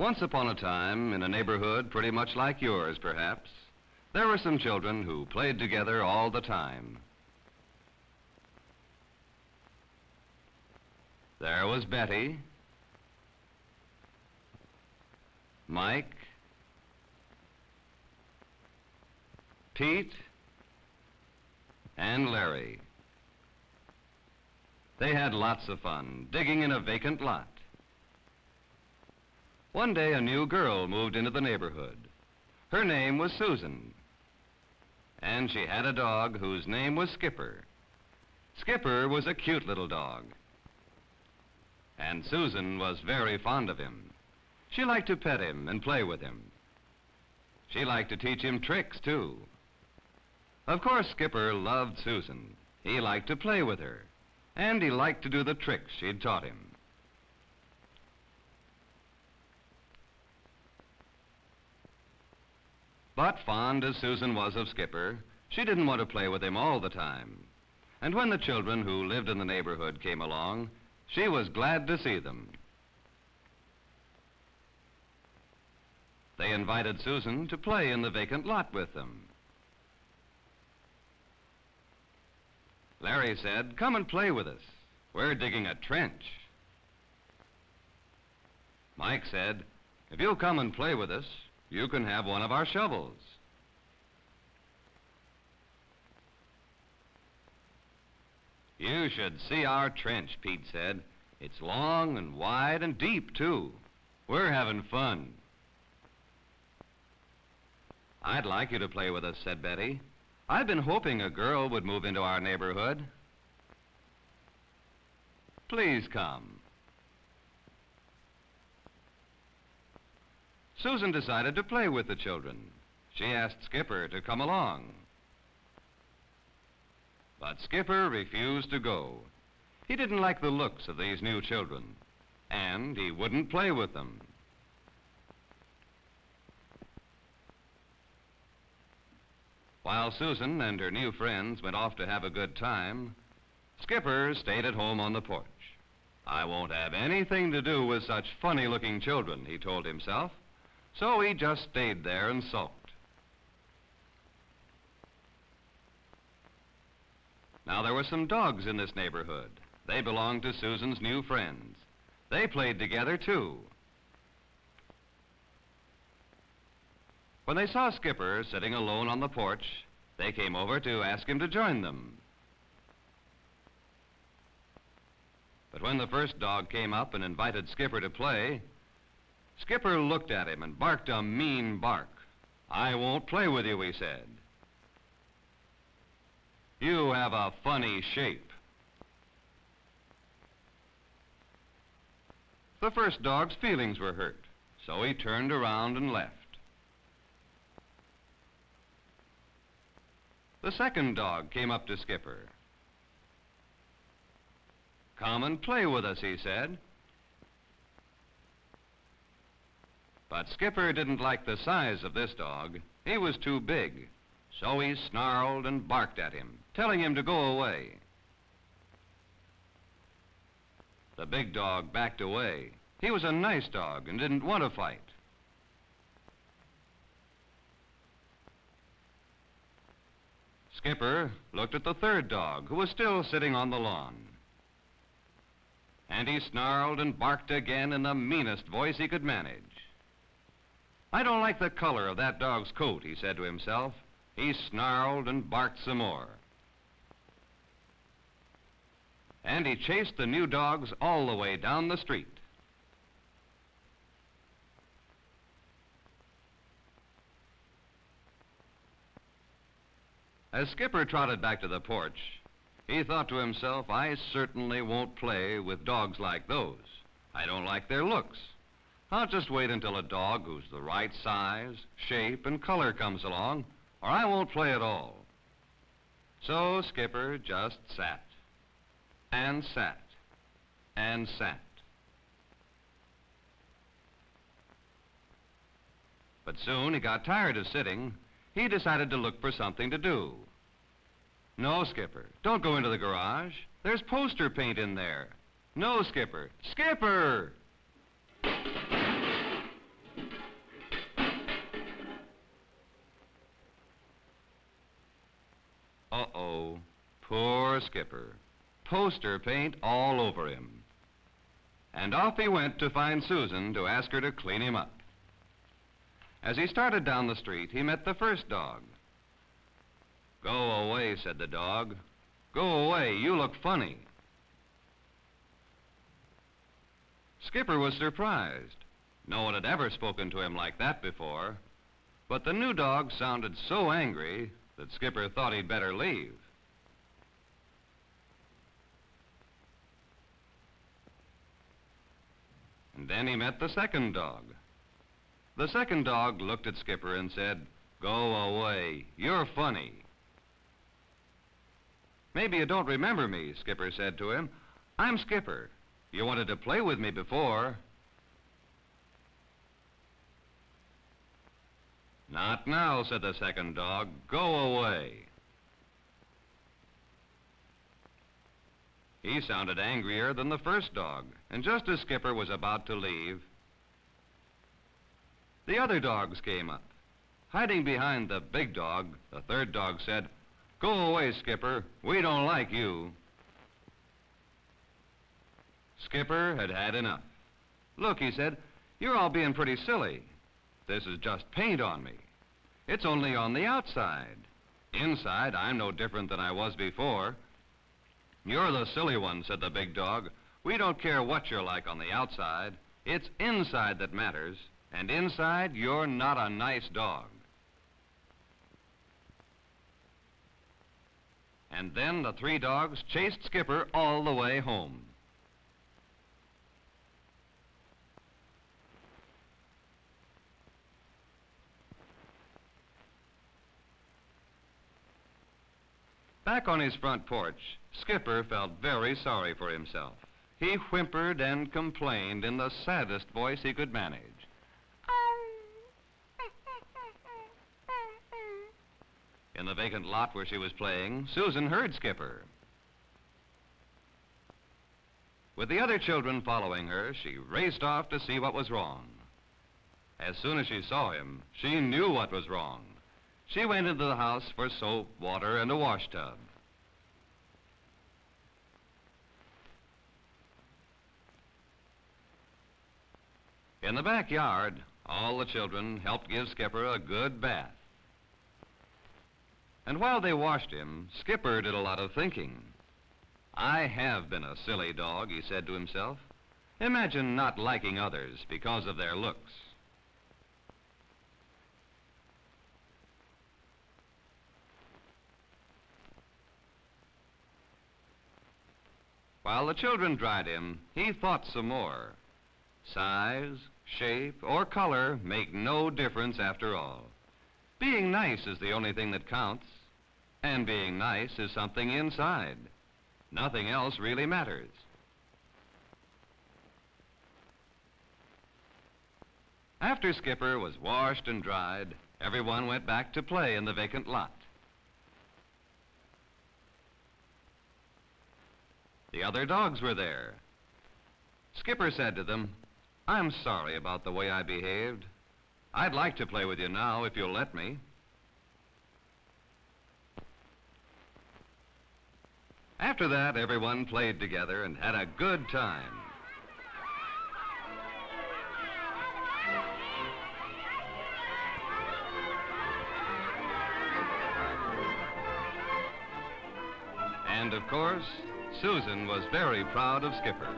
Once upon a time, in a neighborhood pretty much like yours, perhaps, there were some children who played together all the time. There was Betty, Mike, Pete, and Larry. They had lots of fun digging in a vacant lot. One day a new girl moved into the neighborhood. Her name was Susan, and she had a dog whose name was Skipper. Skipper was a cute little dog, and Susan was very fond of him. She liked to pet him and play with him. She liked to teach him tricks, too. Of course, Skipper loved Susan. He liked to play with her, and he liked to do the tricks she'd taught him. But fond as Susan was of Skipper, she didn't want to play with him all the time. And when the children who lived in the neighborhood came along, she was glad to see them. They invited Susan to play in the vacant lot with them. Larry said, "Come and play with us. We're digging a trench." Mike said, "If you'll come and play with us, you can have one of our shovels." "You should see our trench," Pete said. "It's long and wide and deep, too. We're having fun." "I'd like you to play with us," said Betty. "I've been hoping a girl would move into our neighborhood." "Please come." Susan decided to play with the children. She asked Skipper to come along. But Skipper refused to go. He didn't like the looks of these new children, and he wouldn't play with them. While Susan and her new friends went off to have a good time, Skipper stayed at home on the porch. "I won't have anything to do with such funny-looking children," he told himself. So he just stayed there and sulked. Now there were some dogs in this neighborhood. They belonged to Susan's new friends. They played together, too. When they saw Skipper sitting alone on the porch, they came over to ask him to join them. But when the first dog came up and invited Skipper to play, Skipper looked at him and barked a mean bark. "I won't play with you," he said. "You have a funny shape." The first dog's feelings were hurt, so he turned around and left. The second dog came up to Skipper. "Come and play with us," he said. But Skipper didn't like the size of this dog. He was too big, so he snarled and barked at him, telling him to go away. The big dog backed away. He was a nice dog and didn't want to fight. Skipper looked at the third dog, who was still sitting on the lawn. And he snarled and barked again in the meanest voice he could manage. "I don't like the color of that dog's coat," he said to himself. He snarled and barked some more. And he chased the new dogs all the way down the street. As Skipper trotted back to the porch, he thought to himself, "I certainly won't play with dogs like those. I don't like their looks. I'll just wait until a dog who's the right size, shape, and color comes along, or I won't play at all." So Skipper just sat, and sat, and sat. But soon he got tired of sitting. He decided to look for something to do. "No, Skipper, don't go into the garage. There's poster paint in there." "No, Skipper." "Skipper!" Uh-oh. Poor Skipper. Poster paint all over him. And off he went to find Susan to ask her to clean him up. As he started down the street, he met the first dog. "Go away," said the dog. "Go away, you look funny." Skipper was surprised. No one had ever spoken to him like that before. But the new dog sounded so angry that Skipper thought he'd better leave. And then he met the second dog. The second dog looked at Skipper and said, "Go away, you're funny." "Maybe you don't remember me," Skipper said to him. "I'm Skipper. You wanted to play with me before." "Not now," said the second dog. "Go away." He sounded angrier than the first dog, and just as Skipper was about to leave, the other dogs came up. Hiding behind the big dog, the third dog said, "Go away, Skipper. We don't like you." Skipper had had enough. "Look," he said, "you're all being pretty silly. This is just paint on me. It's only on the outside. Inside, I'm no different than I was before." "You're the silly one," said the big dog. "We don't care what you're like on the outside. It's inside that matters, and inside, you're not a nice dog." And then the three dogs chased Skipper all the way home. Back on his front porch, Skipper felt very sorry for himself. He whimpered and complained in the saddest voice he could manage. In the vacant lot where she was playing, Susan heard Skipper. With the other children following her, she raced off to see what was wrong. As soon as she saw him, she knew what was wrong. She went into the house for soap, water, and a wash tub. In the backyard, all the children helped give Skipper a good bath. And while they washed him, Skipper did a lot of thinking. "I have been a silly dog," he said to himself. "Imagine not liking others because of their looks." While the children dried him, he thought some more. Size, shape, or color make no difference after all. Being nice is the only thing that counts, and being nice is something inside. Nothing else really matters. After Skipper was washed and dried, everyone went back to play in the vacant lot. The other dogs were there. Skipper said to them, "I'm sorry about the way I behaved. I'd like to play with you now if you'll let me." After that, everyone played together and had a good time. And of course, Susan was very proud of Skipper.